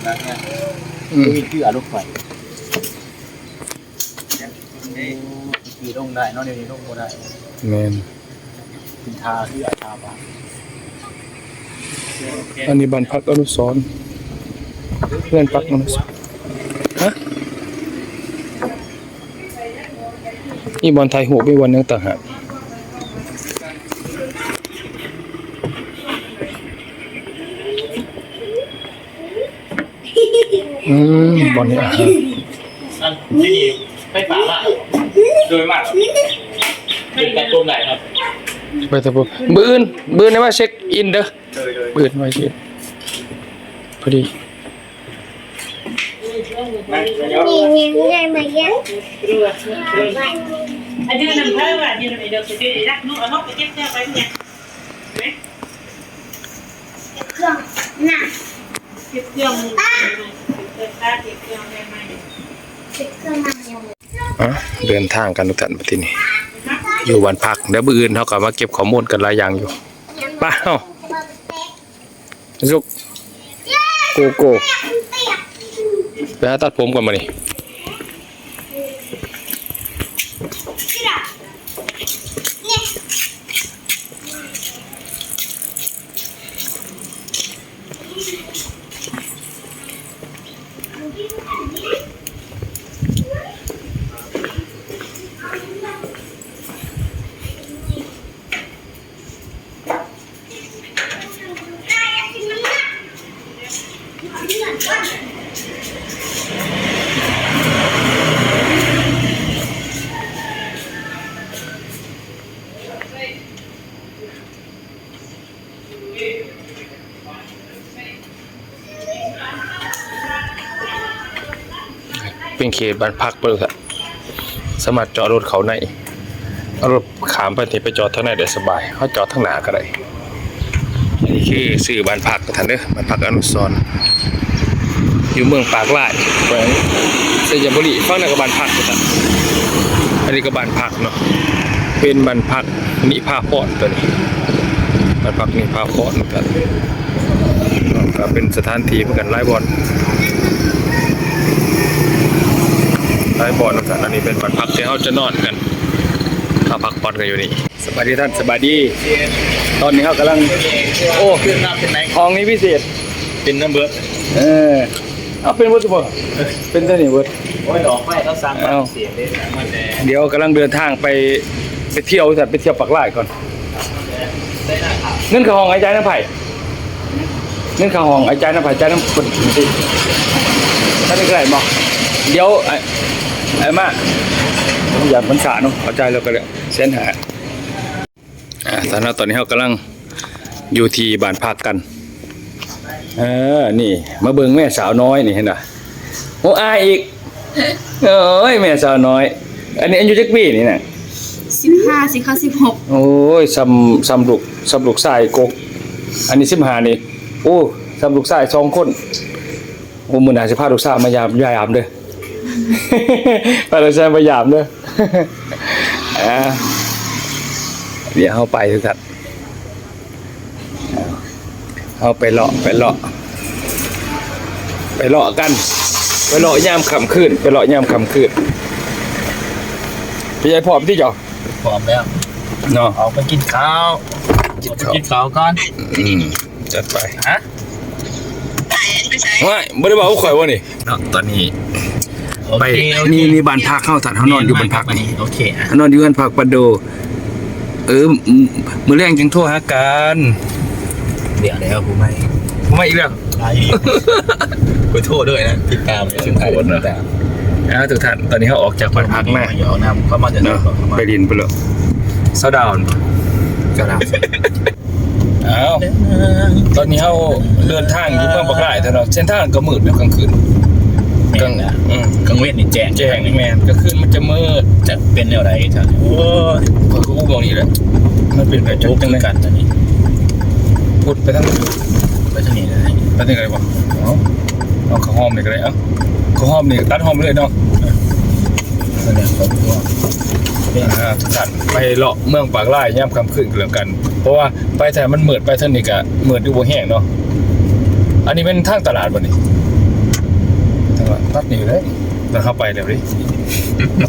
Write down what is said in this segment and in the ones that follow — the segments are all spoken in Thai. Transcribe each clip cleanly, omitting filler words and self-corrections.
นะเนี่ยมีชื่ออารมณ์ไฟมีลงได้นอกนี้ลงก็ได้แมนกินทาที่อาชาบ้านอันนี้บ้านพักอนุสรณ์เพื่อนพักอนุสรณ์ฮะนี่บอลไทยหัวไปวันนึงต่างหากบอลนี่อ่ะที่นี่ไม่ฝามากโดยมากเป็นการชมไหนครับไปแต่ปุ๊บบื้นนะว่าเช็คอินเด้อบื้นไว้เช็คพอดีนี่ได้ไหมยังอันนี้น้ำเพิ่มอ่ะยืนไปเดินไปเดินรักนุ๊กเอานกไปเก็บเสื้อไปเนี่ยไหมเครื่องน่ะเก็บเครื่องมือเก็บตาเก็บเครื่องได้ไหมเครื่องมันยังเดินทางกันทุกท่านไปที่นี่อยู่วันพักเดี๋ยวบื้นเท่ากับมาเก็บข้อมูลกันหลายอย่างอยู่ไป้าเอ้าสุกโกไปหาตัดผมก่อนมานี่เป็นเขตบ้านพักเปิดครับสามารถจอดรถเขาในเอารถขามไปที่ไปจอดทั้งในได้สบายเขาจอดทั้งหน้าก็ได้อันนี้คือสื่อบ้านพักท่านเด้อบ้านพักอนุสรณ์อยู่เมืองปากลายแขวงสยามบุรีฝั่งนั้นก็บ้านพักท่านอันนี้ก็บ้านพักเนาะเป็นบ้านพักนิพาพรตัวนี้บ้านพักนิพาพรเหมือนกันก็เป็นสถานที่เหมือนกันหลายบ่อนหลายบ่อนนะอันนี้เป็นบ้านพักที่เขาจะนอนกันถ้าพักผ่อนกันอยู่นี่สบายดีท่านสบายดีตอนนี้เขากำลังโอ้ขึ้นน้ำเป็นไหนห้องนี้พิเศษเป็นน้ำเบิร์ดเอาเป็นวัตถุบ่เป็นเท่านี้เบิร์ดโอ้ยดอกไม้เขาสร้างเสียเลยนะมันเดี๋ยวกำลังเดินทางไปเที่ยวแต่ไปเที่ยวปักลายก่อนเงินข้าห้องไอ้ใจน้ำไผ่เงินข้าห้องไอ้ใจน้ำไผ่ใจน้ำคนสิท่านนี่ก็ได้บอกเดี๋ยวไอ้มาอยากมันสาเนาะเอาใจเราก็เลยเส้นหาตอนนี้เขากำลังอยู่ที่บ้านพักกันนี่มาเบิ่งแม่สาวน้อยนี่เห็นป่ะโอ้อายอีกโอ้ยแม่สาวน้อยอันนี้อายุจักปีนี่น่ะ15สิเข้า16โอ้ยซ้ำลูกชายกกอันนี้15นี่โอ้ซ้ำลูกชาย2คนโอ้มื้อหน้าสิพาลูกสาวมายามเด้อพาลูกชายมายามเด้อเดี๋ยวเฮาไปทุกท่านเอาไปเลาะกันไปเลาะยามค่ำคืนไปเลาะยามค่ำคืนพี่ใหญ่พร้อมที่จะพร้อมแล้วเนาะออกไปกินข้าวก่อนจัดไปฮะไม่ได้บอกว่าข่อยว่านี่เนาะตอนนี้ไปนี่บ้านพักเข้าสัตว์เขานอนอยู่บ้านพักนี่โอเคนอนอยู่บ้านพักปะโดมื้อแรงจังโทรหากันเดี๋ยวแล้วผู้ไม่อีกแล้วขอโทษด้วยนะติดตามถึงโทษนะทุกท่านตอนนี้เขาออกจากบ้านพักมาเดี๋ยวนำเข้ามาจะไปดินไปเลยเซาดาวน์ตอนนี้เขาเดินทางอยู่เมืองปากลายแต่เราเส้นทางก็มืดอยู่กลางคืนกลางเวทนี่แจ้งแมนก็คืนมันจะมืดจะเป็นแนวไหนท่านโอ้ก็อู้มองนี่แหละมันเป็นแบบจุกจังเลยกันตอนนี้พูดไปทางนี้เลยไปทางไหนวะเอาข้าวหอมนี่ก็ได้ข้าวหอมนี่ตัดหอมเลยเนาะตัดไปเลาะเมืองปากลายย่ำคำขึ้นกันแล้วกันเพราะว่าไปแต่มันเหมือดไปท่านนี่ก็เหมือดดูบ่แห้งเนาะอันนี้เป็นทางตลาดบ่นี่ ตัดนี่เลยแล้วเข้าไปแล้วดิ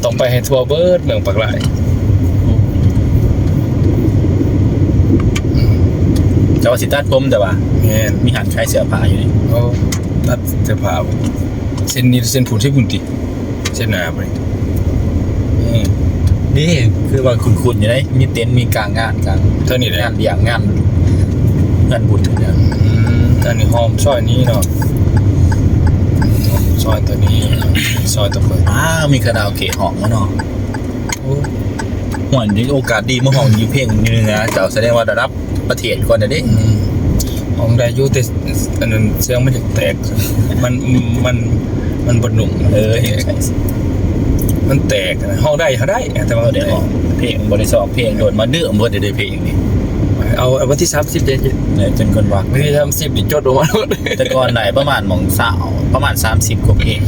ต้องไปให้ทั่วเบิดเมืองปากหลาย จะว่าสิตัดผมแต่ว่า แม่น มีหันใช้เสื้อผ้าอยู่นี่ เขาตัดเสื้อผ้าเส้นนี้เส้นผุนใช่ผุนติเส้นหนาไป นี่คือว่าคุณอยู่ไหนมีเต็นท์มีกลางงานกลาง เท่านี้แหละ งานเลี้ยงงานบุญเนี่ย อันนี้หอมซอยนี้เนาะซอยตัวนี้ซอยตัวเปิด มีคาราโอเกะห้องแล้วเนาะ โอ้ หวนนี้โอกาสดีเมื่อห้องอยู่เพลงอยู่นะเจ้าแสดงว่าระดับประเทศก่อนนะเด้ หอมได้อยู่แต่อันนั้นเสียงมันจะแตกมันบดหนุ่ม ใช่ มันแตกนะห้องได้เขาได้แต่ว่า เดี๋ยวเพลงบริษัทเพลงโดดมาเดือมเบิดได้เพลงนี่ เอาวันที่30เดือน เนี่ยจนคนว่า วันที่30ดิจดลงมา แต่ก่อนไหนประมาณหม่องสาวประมาณ30กว่าเพลง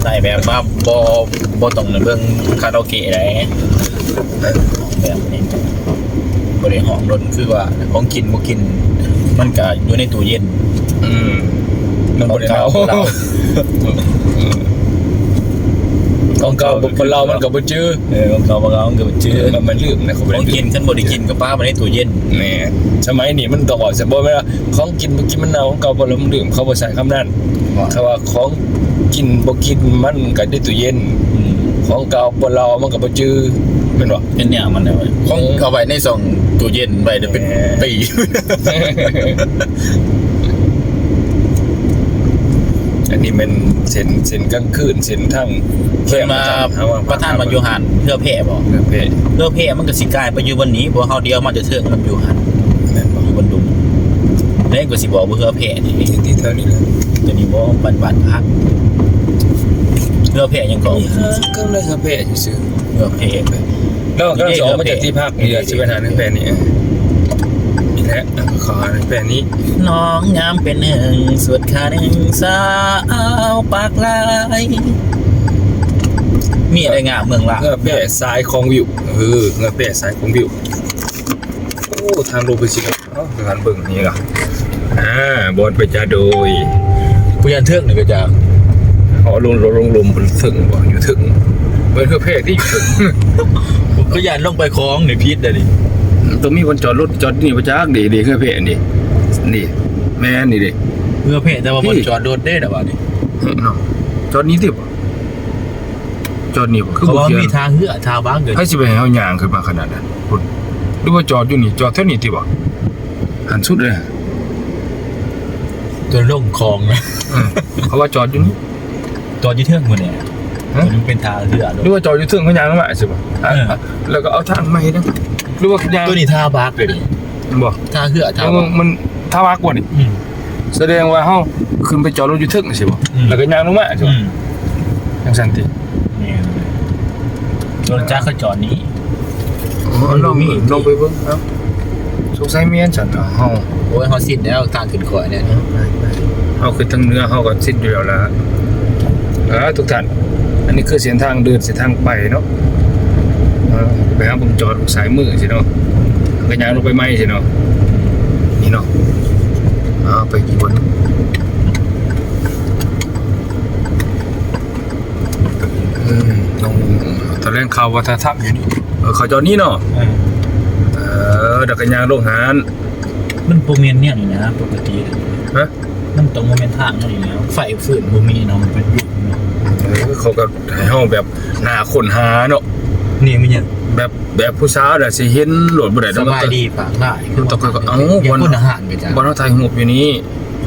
ได้แบบว่าบ่ต้องเบิ่งคาราโอเกะได้แบบนี้บริหารรถคือว่าของกินบ่กินมันก็อยู่ในตู้เย็น มันบดเก่าของเก่าคนเรามันก็บ่จื้อ ของเราบางก็ชื่อ มันลืมนะเขา ของกินขั้นบ่ได้กินกับป้ามาในตู้เย็น แหมสมัยนี้มันต้องบอกจะบ่แม่นว่าของกินบ่กินมันเน่าของเก่าบ่แล้วมันลืมเขาบ่ใส่คำนั้นถ้าว่าของกินบ่กินมันก็ได้ตู้เย็นของเก่าบ่เรามันก็บ่จื้อแม่นบ่ เป็นเนี่ยมันเลยของเอาไว้ในซองตู้เย็นไว้ได้เป็นปี อันนี้มันเส้นกลางคืนเส้นทาง เพิ่นมาประธานมาอยู่หันเพื่อแพร่บ่ เพศ เพื่อแพร่มันก็สิกลายไปอยู่วันนี้เพราะเฮาเดียวมันจะเทิงมันอยู่หัน แม่นบ่ อยู่บนดุมแล้วก็สิบอกว่าเพื่อแพร่นี่ ที่เท่านี้แหละ ตัวนี้บ่บันพักเพื่อแพร่ยังก็ ก็เลยเพศซื่อ เพื่อแพร่ แล้วก็จะออกมาจากที่พักนี่สิไปหาในแปลนี่นี่แหละขอในแปลนี้ น้องยามเป็นหนึ่งสุดขาหนึ่งสาวปากลายมีอะไรงามเมืองลาว เงือแปะซ้ายของวิวเงือแปะซ้ายของวิวโอ้ทางลงไปสิครับทางเบิ่งนี่ล่ะบอลไปจะโดย ผู้ยันเทิงนี่ก็จะ เอาลงบนถึงบ่อยู่ถึงเบิ่งคือเพศที่อยู่ถึง ผู้ยันลงไปคลองนี่พิษได้ดิ ต้องมีคนจอดรถจอดนี่ประจักษ์ดีคือเพศนี่แม่นี่ดิ เพื่อเพศแต่ว่าบนจอดโดดได้แต่ว่านี่ เนาะจอดนี้ติบ่จอดนี่บ่คือ เขา บ่ ว่า เขีย มี น ทางเหือทางบ้างเกิน ให้สิไปให้เฮาย่างขึ้นมาขนาดนั้นคุณหรือว่าจอดอยู่นี่จอดเท่านี้ติบ่หันสุดเลย ตัวลงคลองนะ เขาว่าจอดอยู่นี่ จอดยี่เทิงคนเนี่ยมันเป็นทางเหือ หรือว่าจอดอยู่ถึงเขาย่างมาสิบ่แล้วก็เอาทางใหม่นะหรือว่าย่าง ตัวนี้ทางบ้างเลยดิ บ่ ทางเหือทาง แล้วมันท่าวักบ่นี่แสดงว่าเฮาขึ้นไปจอดรถอยู่ถึงสิบ่แล้วก็ย่างลงมาสิบ่จังซั่นติ นี่ตัวจ้าเขาจอดนี้ ลองไปเบิ่งครับสงสัยเมียนฉันเฮา โอ้ยเขาสิ้นแล้วทางขึ้นข่อยเนี่ย เฮาคือทางเหนือเฮาก็สิ้นอยู่แล้วล่ะทุกท่านอันนี้คือเส้นทางเดินเส้นทางไปเนาะไปหาผมจอดสายมือสิเนาะก็ย่างลงไปใหม่สิเนาะนี่เนาะไปกี่วันลงตะเล่นข่าววัฒนธรรมอยู่นี่เขาจอดนี่เนาะดักกันยางลงหาน มันโปรเมนเนี่ยนี่นะปกติ ฮะ มันตรงโมเมนทางนี่แล้วไฟฝืนบ่มีเนาะมันเป็นยุคเนาะ เขาก็ให้เฮาแบบหน้าคนหาเนาะ นี่มันยัง แบบผู้สาวน่ะสิเห็นโหลดบ่ได้ สบายดีปากได้ ต้องก็เอ้า ยังคนอาหารไปจ้ะ บ่เฮาถ่ายรูปอยู่นี่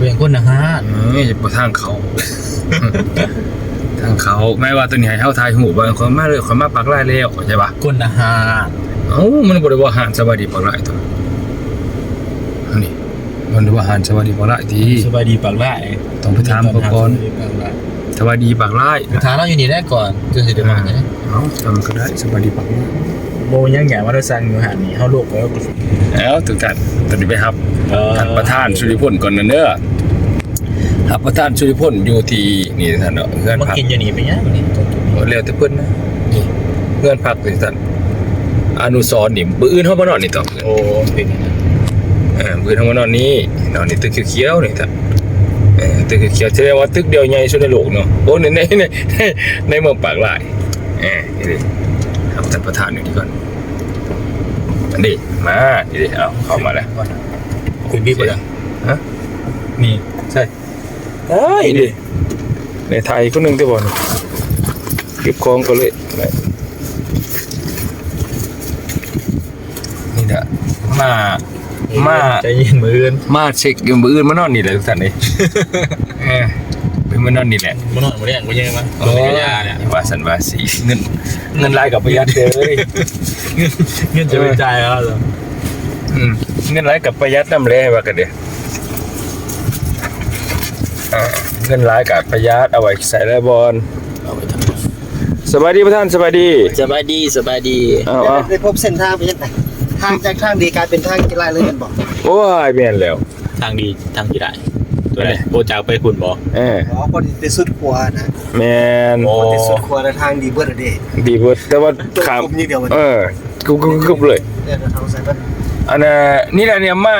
ยังคนอาหาร บ่ทางเขา ทางเขาแม้ว่าตัวนี้ให้เฮาถ่ายรูปว่าคนมาเลยคนมาปักหลายแล้วใช่ปะ คนอาหาร มันบ่ได้ว่าอาหารสวัสดีปักหลายตัวอันนี้มันว่าอาหารสวัสดีปักหลายที สบายดีปากได้ ต้องไปถามเขาก่อนสวัสดีปักหลาย ถามเราอยู่นี่ได้ก่อนจะสิได้มาไง ทำก็ได้สวัสดีปักหลาย โบยังแง่ว่าเราสั่งอยู่หาดนี่เฮาโลกแล้ว แล้วถึงท่านตอนนี้ไปครับท่านประธานสุริพลก่อนนะเด้อครับประธานสุริพลอยู่ที่นี่ท่านเนาะเพื่อน มา พัก กินอยู่นี่ไปยังนี่ แล้วแต่เพิ่นนะนี่เพื่อนพักนี่ท่านอนุสรณ์นี่มื้ออื่นเฮามานอนนี่ต่อ โอ้เป็นอย่างนั้น มื้อเฮามานอนนี่นอนนี่ตึกเขียวๆนี่ท่าน ตึกเขียวแสดงว่าตึกเดียวใหญ่สุดในโลกเนาะโอ้ในเมืองปากหลายนี่ครับท่านประธานอยู่ที่ก่อนอันนี้มาดิเอาเข้ามาแล้ว คุณบิ๊กป่ะ ฮะ นี่ใช่ ได้ดิในไทยก็นึงที่บ่อนเก็บของก็เลยนี่แหละมา ใจเย็นมืออื่น มาเช็คอยู่มืออื่นมานอนนี่แหละทุกท่านนี่เป็นมานอนนี่แหละ มานอนมาเรียกมาเยอะมั้ย โอ้ยว่าสันว่าสีเงินรายกับประหยัดเด้อ เงินจะเป็นใจแล้วเหรอ เงินรายกับประหยัดนำแลว่ากันเด้อเงินรายกับประหยัดเอาไว้ใส่แล้วบอล เอาไปทำ สบายดีประธานสบายดี สบายดี เอา ได้พบเส้นทางไปยังไงทางจากทางดีกลายเป็นทางกีฬาเลยกันบอก โอ้ยแม่นแล้ว ทางดีทางที่ได้ตัวไหนโบจากไปคุณบอก อ๋อพอดีสุดขวานะ แม่น โอ้ พอดีสุดขวาในทางดีเบิร์ดเดย์ ดีเบิดแต่ว่า ตัว ขาม กลมอย่างเดียวมัน กุบเลย เนี่ยทางสายบ้าน อันน่ะนี่แหละเนี่ยมา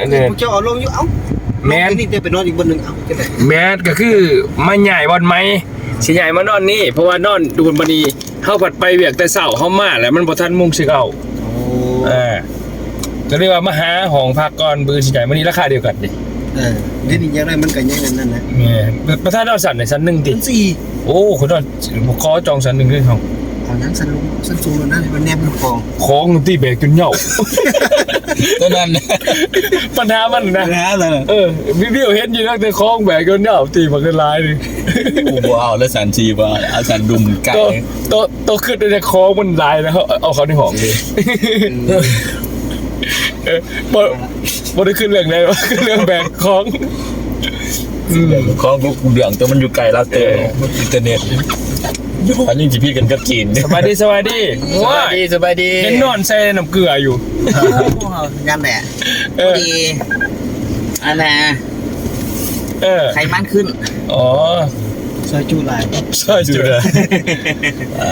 เนี่ย พวกเจ้าเอาลงอยู่เอ้านี่เดี๋ยวไปนอนอีกบนหนึ่งเอ้าจะไหน แม่นก็คือมาใหญ่บอลไหมสิใหญ่มานอนนี่เพราะว่านอนดูบัดนี้เฮาผัดไปเวียกแต่เช้าเฮามาแล้วมันบ่ทันมุ่งสิเอา โอ้ ก็เรียกว่ามาหาห้องพักก่อนบืนสิใหญ่มื้อนี้ราคาเดียวกันดิ เดี๋ยวนี้ยังไงมันก็ยังนั่นนะ แม่ประธานนอนสันในชั้น1ติ ชั้นสี่ โอ้คนนอนขอจองชั้น1ด้วยห้อง เอานั้นสันลุงสันสูงแล้วนะมันแนบมันฟอง ของตีแบกจนเหย่า ตัวนั้น ปัญหามันนะ นะเลย วิวเห็นอยู่ตั้งแต่ของแบกจนเหย่าตีมันก็ลายเลย กูบ่เอาแล้วสันชีบ่เอาสันดุมไก่ โตขึ้นในของมันลายแล้วเอาเขาในห้องดิบ่ได้ขึ้นเรื่องใดวะขึ้นเรื่องแบกของ ของกูเดืองตัวมันอยู่ไกลแล้วเตออินเทอร์เน็ตอันนี้สิพี่กันกับจีน สบายดี สบายดี เห็นนอนใส่น้ำเกลืออยู่ งานแหละ เออ ดีอันน่ะ ไข มันขึ้น อ๋อ ซอยจูลาย ใช่จุดเลย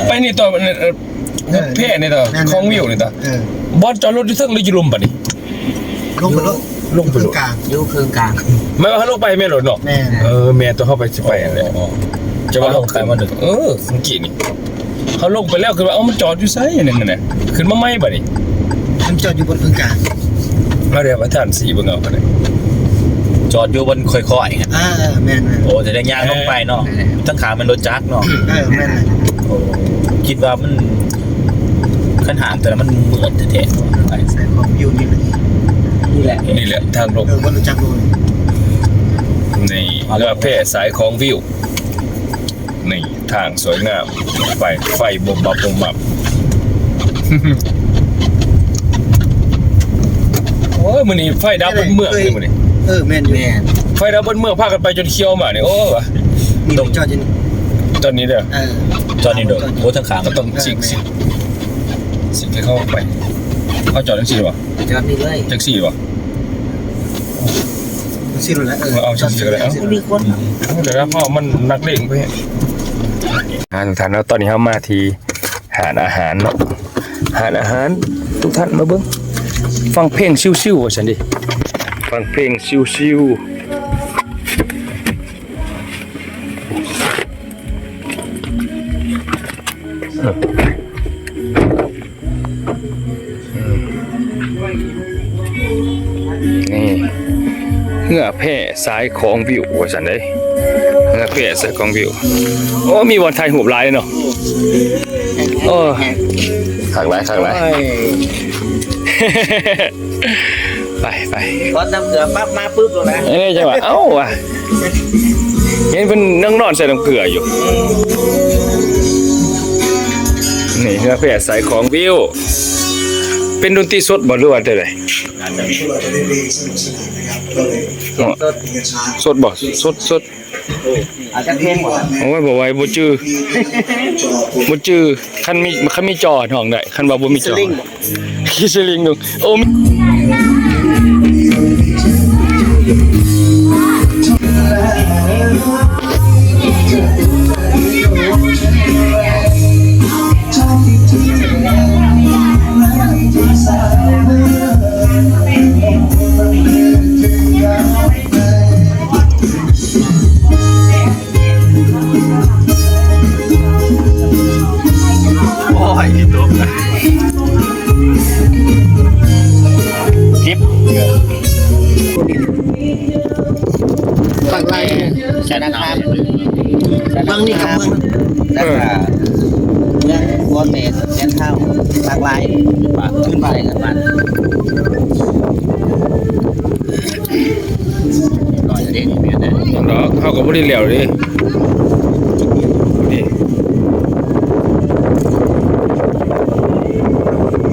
ไปนี่ต่อเพ่นี่ต่อของวิวนี่ต่อบอลจอดรถที่เทิงหรืออยู่ลุมปะนี่ ลงไปแล้ว ลงไป ต ร รง ถ กลางอยู่เครื่องกลาง ไม่ว่าเขาลงไปแม่รถเนาะ แม่ แม่ตัวเข้าไปสิไปอะไรจะว่าลงใครมาดึกเมื่อกี้นี่เขาลงไปแล้วคือว่ามันจอดอยู่ไซส์นั่นน่ะขึ้นมาไม่บ่นี่ มันจอดอยู่บนเครื่องกลาง มาเดี๋ยวประธานสีเบิ่งเอาไปเลย จอดอยู่บนค่อยๆครับ แม่น โอ้จะได้ย่างลงไปเนาะทั้งขามันรถจักรเนาะ แม่น โอ้คิดว่ามันขันหามแต่ละมันเหมือนแท้ๆไป ใส่ของอยู่นี่แหละ นี่แหละทางลง บนรู้จักดู นี่เรือแพร่สายของวิวนี่ทางสวยงามไฟบ่มบับ โอ้ยมื้อนี้ไฟดับบนเมืองเลยมื้อนี้ แม่นอยู่ ไฟดับบนเมืองพากันไปจนเขียวมาเนี่ยโอ้วะ นี่จอดอยู่นี่ ตอนนี้เด้อ จอดนี่โดดโอ้ทั้งขา ก็ต้องสิ่งที่เข้าไปเขาจอดจังซี่บ่ จอดนี่เลย จังซี่บ่ สิรู้แล้ว เอาจังซี่ก็ได้เอ้า มีคน เดี๋ยวนะพ่อมันนักเลงไปทุกท่านแล้วตอนนี้เรามาที่หาดอาหารเนาะหาดอาหารทุกท่านมาเบิ่งฟังเพลงชิวๆว่าฉันดิฟังเพลงชิวนี่เหือแพร่สายของวิวว่าฉันได้เหือแพร่สายของวิวโอ้มีวันไทยหูบลายเนาะโอ้ขากหลายไป พอน้ำเกลือปั๊บมาปุ๊บเลยนะ นี่จังหวะเอ้าว่ะเห็นเพิ่นนั่งนอนใส่น้ำเกลืออยู่นี่เหือแพร่สายของวิวเป็นดนตรีสดบ่หรือว่าได้สดบ่สด อาจจะเพลงหมด โอ้ยบ่ไหวบ่จื้อคันมีจอห้องได้คันว่าบ่มีจอคิสลิงนึงโอ้ ชนะคาม เมืองนี่กับเมืองแล้วก็เมืองวอนเมสเส้นเท่าหลากหลายขึ้นไปกันบ้าน ก่อนจะได้นี่เมียได้ นั่นเนาะเขาก็บ่ได้แล้วเดิ